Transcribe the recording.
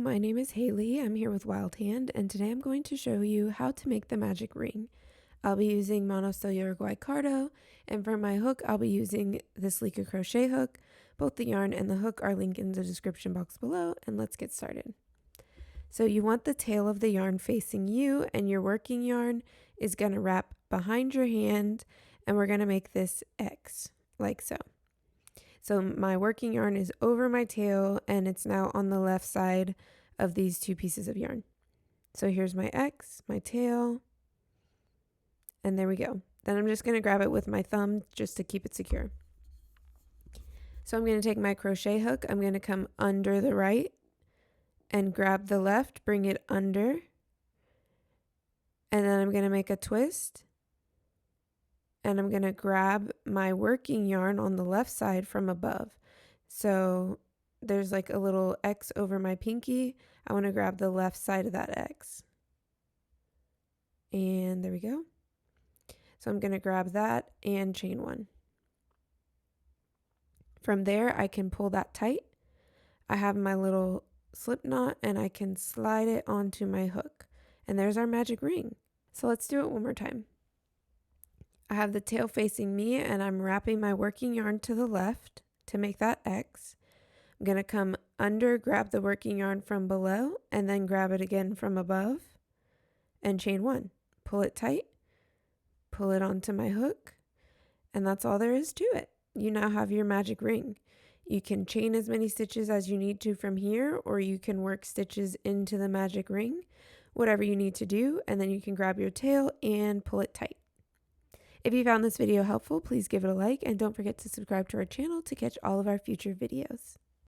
my name is Haley. I'm here with Wild Hand, and today I'm going to show you how to make the magic ring. I'll be using monocellular guaicardo, and for my hook, I'll be using the Sleeka crochet hook. Both the yarn and the hook are linked in the description box below, and let's get started. So you want the tail of the yarn facing you, and your working yarn is going to wrap behind your hand, and we're going to make this X, like so. So my working yarn is over my tail and it's now on the left side of these two pieces of yarn. So here's my X, my tail, and there we go. Then I'm just going to grab it with my thumb just to keep it secure. So I'm going to take my crochet hook, I'm going to come under the right and grab the left, bring it under, and then I'm going to make a twist. And I'm going to grab my working yarn on the left side from above. So there's like a little X over my pinky. I want to grab the left side of that X. And there we go. So I'm going to grab that and chain one. From there, I can pull that tight. I have my little slip knot and I can slide it onto my hook. And there's our magic ring. So let's do it one more time. I have the tail facing me and I'm wrapping my working yarn to the left to make that X. I'm going to come under, grab the working yarn from below, and then grab it again from above and chain one. Pull it tight, pull it onto my hook, and that's all there is to it. You now have your magic ring. You can chain as many stitches as you need to from here, or you can work stitches into the magic ring, whatever you need to do, and then you can grab your tail and pull it tight. If you found this video helpful, please give it a like and don't forget to subscribe to our channel to catch all of our future videos.